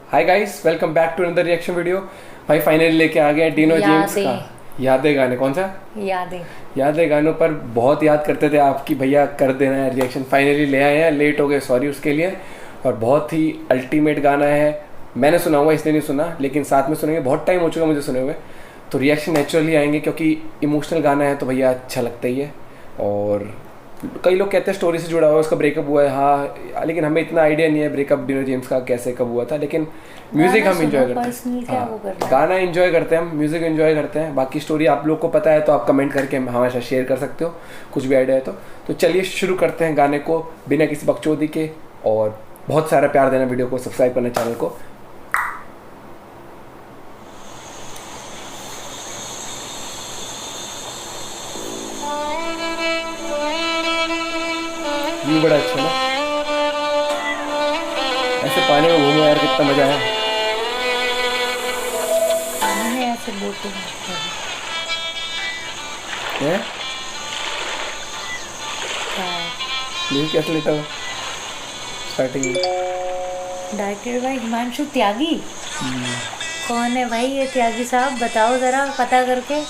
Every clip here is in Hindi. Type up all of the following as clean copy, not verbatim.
Hi guys, welcome back to another reaction video. भाई फाइनली लेके आ गए डिनो जेम्स का यादें गाने। कौन सा यादें गानों पर बहुत याद करते थे आपकी भैया, कर देना है रिएक्शन। फाइनली ले आए हैं, लेट हो गए, सॉरी उसके लिए। और बहुत ही अल्टीमेट गाना है। मैंने सुना हुआ, इसलिए नहीं सुना, लेकिन साथ में सुनेंगे। बहुत टाइम हो चुका मुझे सुने हुए, तो रिएक्शन नेचुरली आएंगे क्योंकि इमोशनल गाना है तो भैया अच्छा लगता ही है। और कई लोग कहते हैं स्टोरी से जुड़ा हुआ है, उसका ब्रेकअप हुआ है। हाँ, लेकिन हमें इतना आइडिया नहीं है ब्रेकअप डिनो जेम्स का कैसे कब हुआ था। लेकिन म्यूजिक हम इंजॉय करते हैं। हाँ, गाना इंजॉय करते हैं हम, म्यूजिक इंजॉय करते हैं। बाकी स्टोरी आप लोग को पता है तो आप कमेंट करके हमारे साथ शेयर कर सकते हो, कुछ भी आइडिया है तो चलिए शुरू करते हैं गाने को बिना किसी बकचोदी के। और बहुत सारा प्यार देना वीडियो को, सब्सक्राइब करना चैनल को। व्यू बड़ा अच्छा ना, ऐसे पानी में घूमो यार, कितना मजा है। ऐसे बोटिंग है कैसे लेटा हूँ स्टार्टिंग में। डायरेक्टेड बाय हिमांशु त्यागी। कौन है भाई ये त्यागी साहब, बताओ जरा पता करके।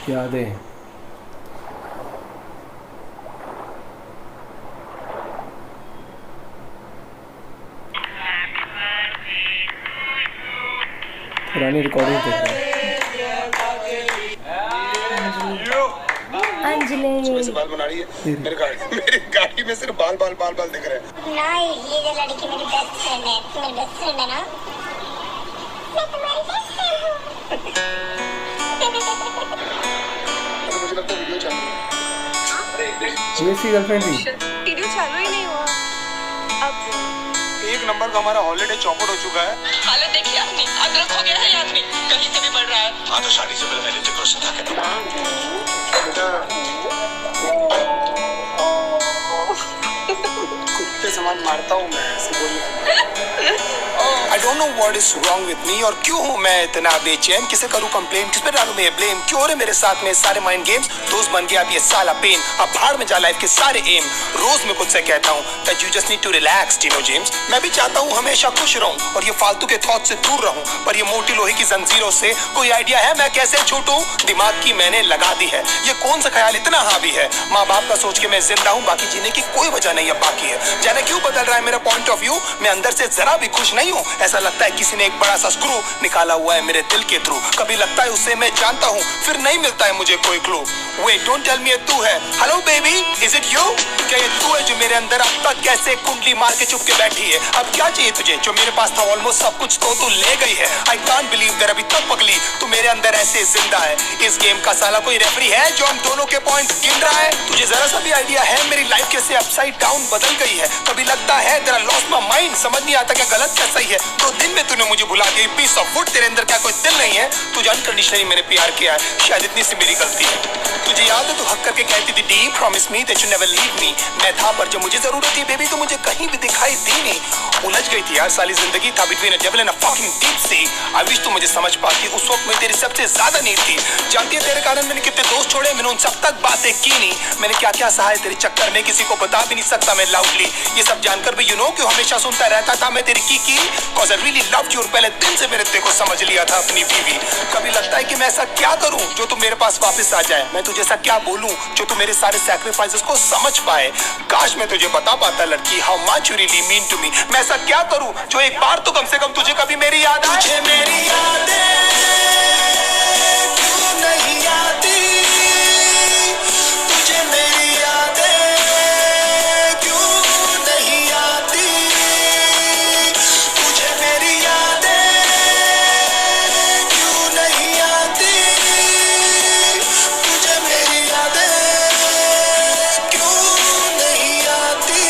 यादें पुरानी रिकॉर्डिंग देख रहे हैं। अंजलि से बाल बना रही है। मेरी गाड़ी में सिर्फ बाल बाल बाल बाल दिख रहे हैं ना। ये जो लड़की मेरी बेस्ट फ्रेंड है, मेरी बेस्ट फ्रेंड है ना, मैं तुम्हारी बेस्ट फ्रेंड हूँ। मुझे लगता है वीडियो चल रही है। ये सी गर्लफ्रेंड थी। वीडियो चालू ही नहीं हुआ। अब एक नंबर का हमारा हॉलिडे चौपट हो चुका है। हालत देखिए अपनी, अदरक हो गया है ये आदमी, कहीं से भी बढ़ रहा है। हाँ तो शादी से पहले मैंने चक्कर सुना के कुत्ते समान मारता हूँ मैं, ऐसे बोलिए। I don't know what is wrong with me और क्यों हूँ मैं इतना बेचैन। किसे करूँ कंप्लेन, किस पे डालूं मैं ब्लेम। क्यों हो रहे मेरे साथ में सारे माइंड गेम्स। दोस्त बन गया अब ये साला पेन। अब भाड़ में जा लाइफ के सारे एम। रोज मैं खुद से कहता हूँ that you just need to relax Dino James. मैं भी चाहता हूँ हमेशा खुश रहूं और ये फालतू के थॉट से दूर रहूं, पर ये मोटी लोहे की जंजीरों से कोई आइडिया है मैं कैसे छूटूं। दिमाग की मैंने लगा दी है, ये कौन सा ख्याल इतना हावी है। माँ बाप का सोच के मैं जिंदा हूँ, बाकी जीने की कोई वजह नहीं अब बाकी है। जाने क्यों बदल रहा है मेरा पॉइंट ऑफ व्यू, मैं अंदर से जरा भी खुश नहीं हूँ। ऐसा लगता है किसी ने एक बड़ा सा स्क्रू निकाला हुआ है मेरे दिल के थ्रू। कभी लगता है उससे मैं जानता हूँ, फिर नहीं मिलता है मुझे कोई clue. Wait don't tell me ये तू है, hello baby is it you. क्या ये तू है जो मेरे अंदर अब तक कैसे कुंडली मार के चुप के बैठी है। अब क्या चाहिए तुझे, जो मेरे पास था ऑलमोस्ट सब कुछ तो तू ले गई है। आई कांट बिलीव दैट अभी तक पगली तू मेरे अंदर ऐसे जिंदा है। इस गेम का साला कोई रेफरी है जो हम दोनों के पॉइंट गिन रहा है। तुझे जरा सा भी आइडिया है मेरी लाइफ कैसे अपसाइड डाउन बदल गई है। कभी लगता है तेरा लॉस्ट माय माइंड, समझ नहीं आता क्या गलत क्या सही है। 2 दिन में तूने मुझे भुला दी, पीस ऑफ वुड। तेरे अंदर क्या कोई दिल नहीं है, तुझे अनकंडीशनली मैंने प्यार किया है, शायद इतनी सी मेरी गलती है। तुझे याद है तू हक करके कहती थी D promise me that you never leave me. मैं था पर जब मुझे जरूरत थी बेबी तो मुझे कहीं भी दिखाई दी नहीं। उलझ गई थी यार साली जिंदगी, था between a devil and a fucking deep sea. I wish तू मुझे समझ पाती, उस वक्त मैं तेरी सबसे ज्यादा नीड थी। जानती है तेरे कारण मैंने कितने दोस्त छोड़े, मैंने उन सब तक बातें की नहीं। मैंने क्या क्या सहा है तेरे चक्कर में, किसी को बता भी नहीं सकता मैं लाउडली। ये सब जानकर भी यू नो क्यों हमेशा सुनता रहता था मैं तेरी की cause I really loved you. और पहले दिन से मेरे तेरे को समझ लिया था अपनी बीवी। कभी लगता है कि मैं ऐसा क्या करूं जो तू मेरे पास वापस आ जाए। मैं तुझे ऐसा क्या बोलूं जो तू मेरे सारे सैक्रिफाइसेस को समझ पाए। काश मैं तुझे बता पाता लड़की how much you really mean to me. मैं ऐसा क्या करूं जो एक बार तो कम से कम तुझे कभी मेरी याद आए। तुझे मेरी यादें क्यों नहीं आती, तुझे मेरी यादें क्यों नहीं आती, तुझे मेरी यादें क्यों नहीं आती, तुझे मेरी यादें क्यों नहीं आती।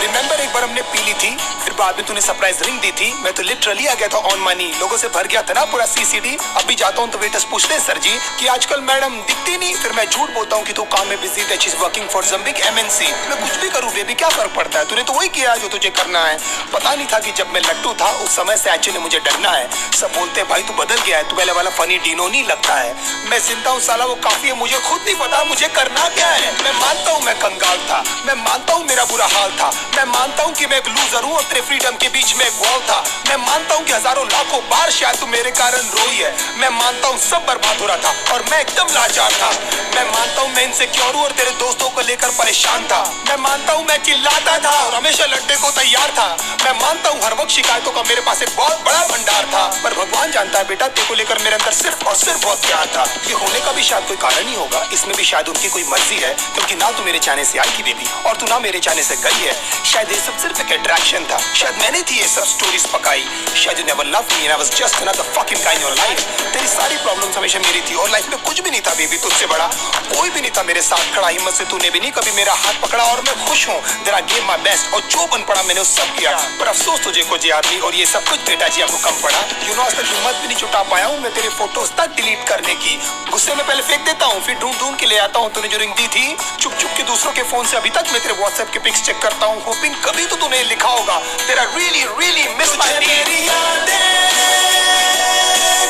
रिमेंबर एक बार हमने पी ली थी, फिर बाद में तूने सरप्राइज रिंग दी थी। मैं तो लिटरली आ गया था ऑन मनी, लोगों से भर गया था ना पूरा सीसीडी। अभी जाता हूँ तो वेटर्स पूछते हैं सर जी कि आजकल मैडम दिखती नहीं, फिर मैं झूठ बोलता हूँ कि तू काम में busy that she is working for some big MNC. मैं कुछ भी करूँ बेबी, क्या फर्क पड़ता है, तूने तो वही किया जो तुझे करना है। पता नहीं था कि जब मैं लट्टू था उस समय से एक्चुअली मुझे डरना है। सब बोलते हैं भाई तू बदल गया है, तू पहले वाला फनी डीनो नहीं लगता है। मैं जिंदा हूँ साला वो काफी है, मुझे खुद नहीं पता मुझे करना क्या है। मैं मानता हूँ मैं कंगाल था, मैं मानता हूँ मेरा बुरा हाल था, मैं मानता हूँ कि मैं एक लूजर हूँ और तेरे फ्रीडम के बीच में एक वॉल था। मैं मानता हूँ कि हजारों लाखों बार शायद तू मेरे कारण रोई है। मैं मानता हूँ सब बर्बाद हो रहा था और मैं एकदम लाचार था। मैं मानता हूँ मैं इनसिक्योर हूँ और तेरे दोस्तों को लेकर परेशान था। मैं मानता हूँ मैं चिल्लाता था और हमेशा लड़ने को तैयार था। मैं मानता हूँ हर वक्त शिकायतों का मेरे पास एक बहुत बड़ा भंडार था, पर भगवान जानता है बेटा तेरे को लेकर मेरे अंदर सिर्फ और सिर्फ बहुत प्यार था। ये होने का भी शायद कोई कारण ही होगा, इसमें भी शायद उनकी कोई मर्जी है, क्योंकि ना तू मेरे चाहने से आई थी बेबी और तू ना मेरे चाहने से गई है। शायद ये सब सिर्फ एक अट्रैक्शन था, शायद मैंने थी ये सब स्टोरीज पकाई। शायद you never loved me and I was just another fucking guy in your life. तेरी सारी प्रॉब्लम्स हमेशा मेरी थी और लाइफ में कुछ भी नहीं था बेबी तुझसे बड़ा, कोई भी नहीं था मेरे साथ खड़ा। हिम्मत से तूने भी नहीं कभी मेरा हाथ पकड़ा और मैं खुश हूँ। There I gave my best और जो बन पड़ा मैंने उस सब किया, पर अफसोस तुझे कुछ याद नहीं और ये सब कुछ बेटा जी आपको कम पड़ा। यू नो आज तक हिम्मत भी नहीं जुटा पाया हूँ मैं तेरे फोटोज तक डिलीट करने की। गुस्से में पहले फेंक देता हूँ फिर ढूंढ ढूंढ के ले आता हूँ। तूने जो रिंग दी थी चुप चुप के दूसरों के फोन से अभी तक मैं तेरे व्हाट्सएप के पिक्स चेक करता हूँ, होपिंग कभी तो तूने लिखा होगा तेरा रियली रियली मिस माय मेरी यादें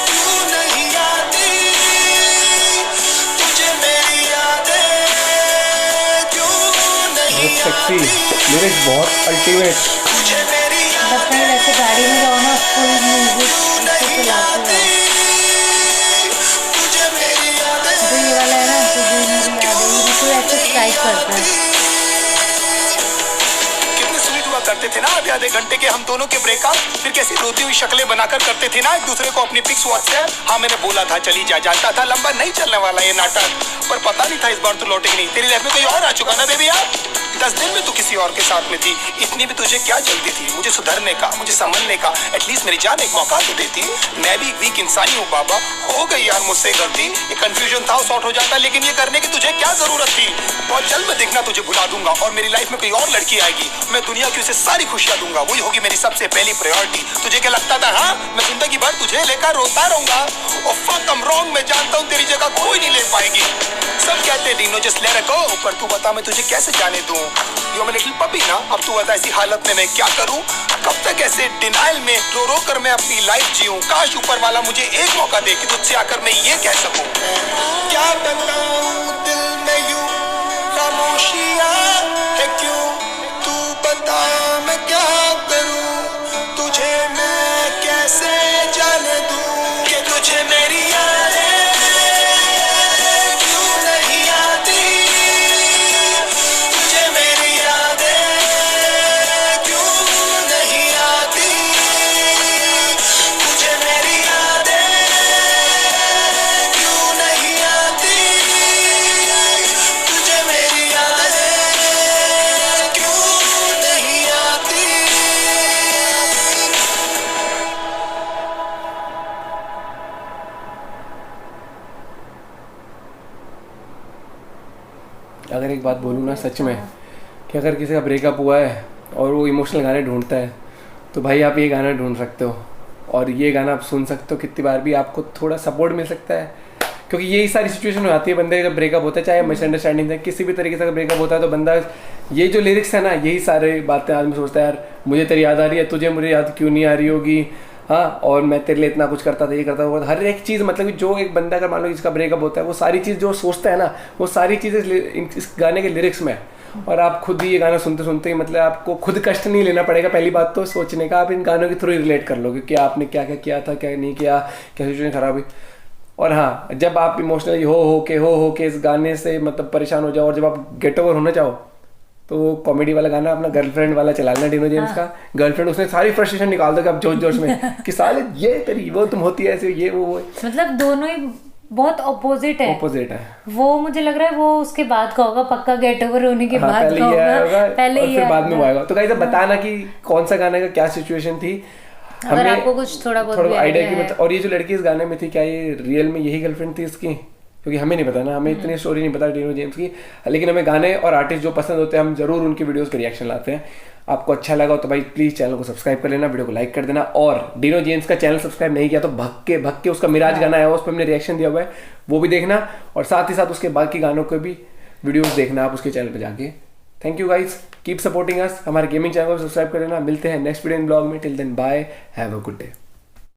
क्यों नहीं आती, तुझे मेरी यादें क्यों नहीं आती, लिरिक्स बहुत अल्टीमेट। तुझे मेरी बस नहीं वैसे गाड़ी में जाओ ना फुल म्यूजिक चलाते हो। तुझे मेरी यादें तो ये वाला है ना तुझे मेरी यादें, तो ऐसे स्ट्राइक करता है। कितने स्वीट हुआ करते थे ना आधे आधे घंटे के हम दोनों के ब्रेकअप, फिर कैसी रोती हुई शक्लें बनाकर करते थे ना एक दूसरे को अपनी पिक्स व्हाट्सएप। हाँ मैंने बोला था चली जा, जानता था लंबा नहीं चलने वाला ये नाटक, पर पता नहीं था इस बार तो लौटेगी नहीं। तेरी लाइफ में कोई और आ चुका ना बेबी यार। 10 दिन में तू किसी और के साथ में थी, इतनी भी तुझे क्या जल्दी थी मुझे सुधरने का, मुझे समझने का। एटलीस्ट मेरी जान एक मौका तो देती। मैं भी वीक इंसान ही हूँ बाबा, हो गई यार मुझसे गलती। ये कंफ्यूजन था सॉर्ट हो जाता, लेकिन ये करने की तुझे क्या जरूरत थी। बहुत जल्द मैं देखना तुझे भुला दूंगा और मेरी लाइफ में कोई और लड़की आएगी, मैं दुनिया की उसे सारी खुशियां दूंगा, वही होगी मेरी सबसे पहली प्रायोरिटी। तुझे क्या लगता था हाँ मैं जिंदगी भर तुझे लेकर रोता रहूंगा? और फक आई एम रॉन्ग, मैं जानता हूँ तेरी जगह कोई नहीं ले पाएगी। सब कहते हैं Dino just let it go, पर तू बता मैं तुझे कैसे जाने दूं। यू लिटिल पपी ना, अब तू बता ऐसी हालत में मैं क्या करूं? कब तक ऐसे डिनाइल में रो रो कर मैं अपनी लाइफ जीऊं? काश ऊपर वाला मुझे एक मौका दे कि तुझसे आकर मैं ये कह सकूं। क्या बताऊं दिल में यूं खामोशियां है क्यों, तू बता मैं क्या करूं, तुझे मैं कैसे जाने दूं कि तुझे मेरी यादें क्यों नहीं आती, तुझे मेरी यादें क्यों नहीं आती, तुझे मेरी यादें क्यों नहीं आती, तुझे मेरी यादें क्यों नहीं आती। अगर एक बात बोलूँ ना सच में कि अगर किसी का ब्रेकअप हुआ है और वो इमोशनल गाने ढूंढता है तो भाई आप ये गाना ढूंढ सकते हो और ये गाना आप सुन सकते हो। कितनी बार भी आपको थोड़ा सपोर्ट मिल सकता है, क्योंकि यही सारी सिचुएशन हो जाती है बंदे का ब्रेकअप होता है, चाहे मिसअंडरस्टैंडिंग है किसी भी तरीके से ब्रेकअप होता है तो बंदा ये जो लिरिक्स है ना यही सारे बातें आदमी सोचता है यार मुझे तेरी याद आ रही है, तुझे मुझे याद क्यों नहीं आ रही होगी, हाँ और मैं तेरे लिए इतना कुछ करता था ये करता था। हर एक चीज़ मतलब कि जो एक बंदा अगर मान लो जिसका ब्रेकअप होता है वो सारी चीज़ जो सोचता है ना वो सारी चीज़ें इस गाने के लिरिक्स में है। और आप खुद ही ये गाना सुनते सुनते ही मतलब आपको खुद कष्ट नहीं लेना पड़ेगा। पहली बात तो सोचने का, आप इन गानों के थ्रू रिलेट कर लोगे कि आपने क्या क्या किया था, क्या नहीं किया, क्या सिचुएशन खराब हुई। और हाँ जब आप इमोशनली हो के इस गाने से मतलब परेशान हो जाओ और जब आप गेट ओवर होना चाहो तो वो कॉमेडी वाला गाना अपना गर्लफ्रेंड वाला चलाना डीनो जेम्स का। गर्लफ्रेंड उसने सारी फ्रस्ट्रेशन निकाल दो कि अब जोश जोश में कि साले ये तेरी वो तुम होती है ऐसे ये वो मतलब दोनों ही बहुत ऑपोजिट है। वो मुझे लग रहा है वो उसके बाद का होगा पक्का, गेट ओवर होने के बाद का होगा, पहले और फिर बाद में वो आएगा। तो गाइस बताना कि कौन सा गाने का क्या सिचुएशन थी, अगर आपको कुछ थोड़ा बहुत आइडिया की। और ये जो लड़की इस गाने में थी क्या ये रियल में यही गर्लफ्रेंड थी इसकी क्योंकि हमें नहीं पता ना, हमें इतनी स्टोरी नहीं पता डीनो जेम्स की, लेकिन हमें गाने और आर्टिस्ट जो पसंद होते हैं हम जरूर उनकी वीडियोस के रिएक्शन लाते हैं। आपको अच्छा लगा तो भाई प्लीज़ चैनल को सब्सक्राइब कर लेना, वीडियो को लाइक कर देना, और डीनो जेम्स का चैनल सब्सक्राइब नहीं किया तो भग के उसका मिराज गाना है, उस पर हमने रिएक्शन दिया हुआ है, वो भी देखना, और साथ ही साथ उसके बाकी गानों के भी वीडियोस देखना आप उसके चैनल पे जाके। Thank you guys, keep supporting us, हमारे गेमिंग चैनल को सब्सक्राइब कर लेना। मिलते हैं नेक्स्ट वीडियो इन ब्लॉग में, till then bye, have a good day.